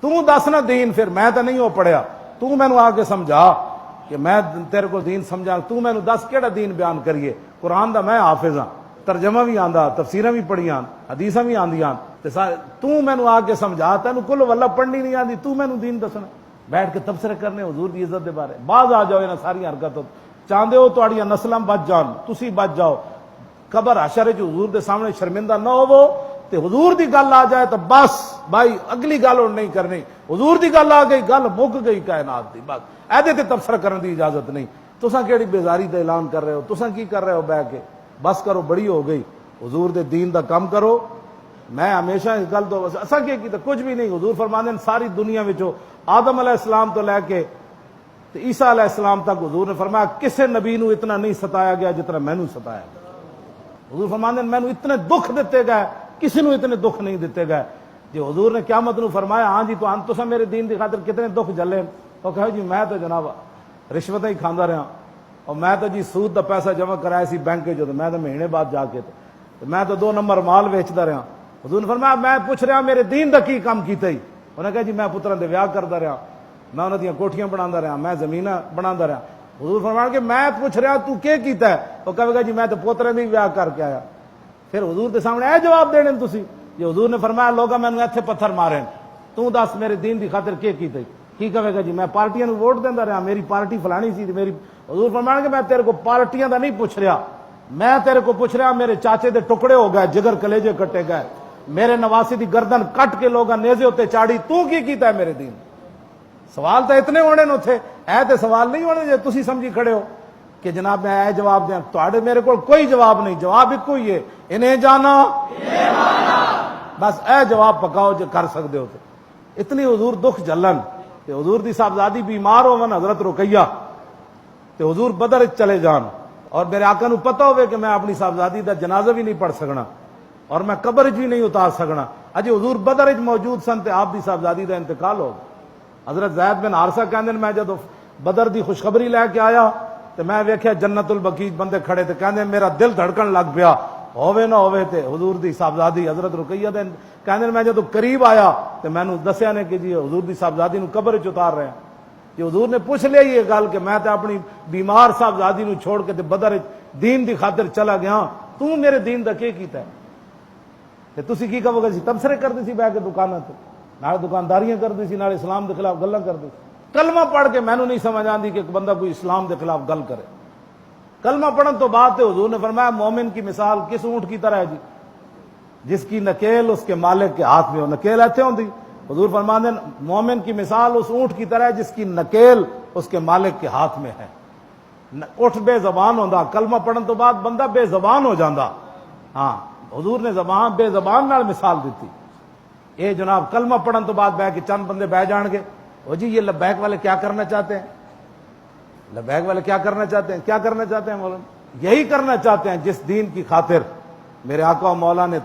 تو دس نا دین، پھر میں تو نہیں ہو پڑھیا، تو مینو آ کے سمجھا کہ میں تیرے کو دین سمجھا، تو مینو دس کیڑا دین بیان کریے۔ قرآن دا میں حافظ ہاں، ترجمہ بھی آندا، تفسیراں بھی پڑھیاں، حدیثاں بھی آندیاں، تو مینو آ کے سمجھا، تینوں کل واللہ پڑھنی نہیں آندی، تو مینو دین دسنا، بیٹھ کے تبصرے کرنے حضور دی عزت دے بارے۔ باز آ جاؤ انہاں ساری حرکتوں، چاہندے ہو تہاڈیاں نسلاں بچ جان، تسی بچ جاؤ، قبر حشر وچ حضور دے سامنے شرمندہ نہ ہوو، تے حضور دی گل آ جائے تو بس بھائی اگلی گل ہن نہیں کرنی، حضور دی گل آ گئی گل مک گئی کائنات دی، بس ایدے تے تبصرہ کرن دی اجازت نہیں۔ تساں کیڑی بیزاری دا اعلان کر رہے ہو، تساں کی کر رہے ہو بیٹھ کے؟ بس کرو، بڑی ہو گئی، حضور دے دین دا کم کرو۔ میں ہمیشہ اس گل تو اساں کی کیتا کچھ بھی نہیں، حضور فرماندے ساری دنیا وچوں آدم علیہ السلام تو لے کے تے عیسیٰ علیہ السلام تک حضور نے فرمایا کسے نبی نو اتنا نہیں ستایا گیا جتنا مینوں ستایا گیا۔ حضور فرماندے مینوں اتنے دکھ دیتے گئے، کسی نو اتنے دکھ نہیں دیتے گئے۔ جی حضور نے قیامت نو فرمایا ہاں جی تو تساں میرے دین دی خاطر کتنے دکھ جھلے، تو کہو جی میں تو جناب رشوتیں ہی کھاندا رہا، اور میں تو جی سود دا پیسہ جمع کرایا سی بینک جو، میں تو مہینے بعد جا کے میں تو 2 نمبر مال ویچتا رہا۔ حضور نے فرمایا میں پوچھ رہا میرے دین دا کی کام کیتا ہی؟ انہوں نے کہا جی میں پتراں دے ویاہ کردا رہا، میں انہاں دیاں کوٹھیاں بنادا رہا، میں زمیناں بنادا رہا۔ حضور فرمایا کہ میں پوچھ رہا تو کیا کیتا ہے؟ وہ کہے گا جی میں تو پوترے دی ویاہ کر کے آیا۔ پھر حضور دے سامنے اے جواب دینے تسی؟ جی حضور نے فرمایا لوگاں مینوں ایتھے پتھر مارے، تو دس میرے دین دی خاطر کیا کیتا ہی؟ کی کہے گا جی میں پارٹیاں نو ووٹ دیندا رہا، میری پارٹی فلانی سی میری۔ حضور فرمایا کہ میں تیرے کو پارٹیاں دا نہیں پوچھ رہا، میں تیرے کو پوچھ رہا میرے چاچے دے ٹکڑے ہو گئے، جگر کلیجے کٹے گئے، میرے نواسی دی گردن کٹ کے لوگاں نیزے ہوتے چاڑی، تو کی کیتا ہے میرے دین؟ سوال تو اتنے ہونے نو تھے، اے تے سوال نہیں ہونے جے تسی سمجھی کھڑے ہو کہ جناب میں اے جواب دیاں، تواڈے میرے کول کوئی جواب نہیں، جواب ایک ہی ہے، انہیں جانا بس اے جواب پکاؤ جو کر سکتے ہو۔ اتنی حضور دکھ جلن کہ حضور دی صاحبزادی بیمار ہون حضرت رقیہ تے حضور بدر چلے جان، اور میرے آقا نو پتہ ہوئے کہ میں اپنی صاحبزادی دا جنازہ بھی نہیں پڑھ سکنا اور میں قبر بھی نہیں اتار سکنا، اجی حضور بدر موجود سن تے آپ دی صاحبزادی دا انتقال ہو گیا۔ حضرت زید بن حارثہ کہندے میں جدو بدر دی خوشخبری لے کے آیا تے میں ویکھیا جنت البقیع بندے کھڑے تے کہندے میرا دل دھڑکن لگ پیا، ہووے نہ ہووے تے حضور دی صاحبزادی حضرت رقیہ دے کہندے میں جدو قریب آیا تے مینوں دسیا نے کہ جی حضور دی صاحبزادی نو قبر وچ اتار رہے ہیں۔ کہ حضور نے پوچھ لیا یہ گل کہ میں تے اپنی بیمار صاحبزادی نو چھوڑ کے تے بدر دین دی خاطر چلا گیا، تو میرے دین دا کی کیتا ہے؟ تے تسی کی کہو گے سی تبصرے کردے سی بیٹھ کے دکاناں تے، نال دکانداریاں کردے سی، نال اسلام دے خلاف گلاں کردے سی۔ کلمہ پڑھ کے مینوں نہیں سمجھ آندی کہ ایک بندہ کوئی اسلام دے خلاف گل کرے۔ کلمہ پڑھن تو بعد تے حضور نے فرمایا مومن کی مثال کس اونٹ کی طرح ہے جی، جس کی نکیل اس کے مالک کے ہاتھ میں ہو۔ نکیل ایتھے ہوندی، حضور فرماندے مومن کی مثال اس اونٹ کی طرح ہے جس کی نکیل اس کے مالک کے ہاتھ میں ہے۔ اٹھ بے زبان ہوندا، کلمہ پڑھن تو بعد بندہ بے زبان ہو جاندا۔ ہاں حضور نے زبان بے زبان نال مثال دیتی۔ اے جناب کلمہ پڑھن تو بعد بیٹھ کے چند بندے بیٹھ جان گے، او جی یہ لبیک والے کیا کرنا چاہتے ہیں؟ لبیک والے کیا کرنا چاہتے ہیں؟ کیا کرنا چاہتے ہیں مولانا؟ یہی کرنا چاہتے ہیں جس دین کی خاطر میرے آقا و مولا نے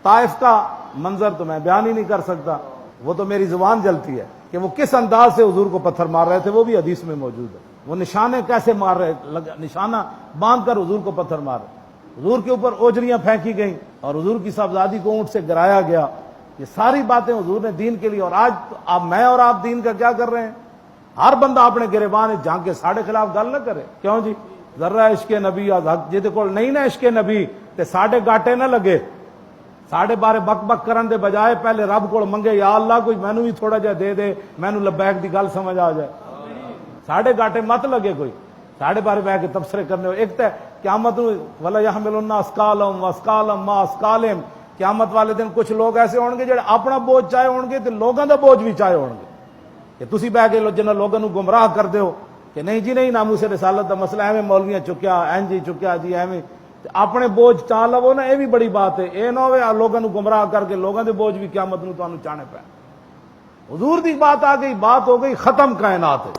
طائف کا منظر تو میں بیان ہی نہیں کر سکتا، وہ تو میری زبان جلتی ہے کہ وہ کس انداز سے حضور کو پتھر مار رہے تھے، وہ بھی حدیث میں موجود ہے۔ وہ نشانے کیسے مار رہے، نشانہ باندھ کر حضور کو پتھر مار رہے، حضور کے اوپر اوجریاں پھینکی گئیں اور حضور کی صاحبزادی کو اونٹ سے گرایا گیا۔ یہ ساری باتیں حضور نے دین کے لیے، اور آج اب میں اور آپ دین کا کیا کر رہے ہیں؟ ہر بندہ اپنے گریبان جھانک کے ساڑھے خلاف گل نہ کرے۔ کیوں جی؟ ذرا عشق نبی حق جہدے کول نہیں نا عشق نبی تے ساڑھے گاٹے نہ لگے، ساڑھے بارے بک بک کرن دے بجائے پہلے رب کول منگے یا اللہ کوئی مینوں بھی تھوڑا جہا دے دے، مینوں لبیک دی گل سمجھ آ جائے۔ ساڑھے گاٹے مت لگے کوئی، ساڑھے بارے بیٹھ کے تبصرے کرنے ہو۔ ایک تے قیامت ولا یحملن اسقالهم واسقالهم ما اسقالهم، قیامت والے دن کچھ لوگ ایسے ہون گے جڑے اپنا بوجھ چاہے ہون گے تے لوگاں دا بوجھ بھی چاہے ہون گے۔ کہ تسی بیٹھ کے جنہاں لوگاں نو گمراہ کر دیو کہ نہیں جی نہیں ناموس رسالت دا مسئلہ ایویں مولویاں چکیا این جی چکیا جی ایویں اپنے بوجھ چاہ لو نا، یہ بھی بڑی بات ہے۔ اے نہ ہوئے لوگاں نو گمراہ کر کے لوگاں دے بوجھ بھی قیامت نو تانوں چاہنے پے۔ حضور دی بات آ گئی، بات ہو گئی ختم کائنات ہے۔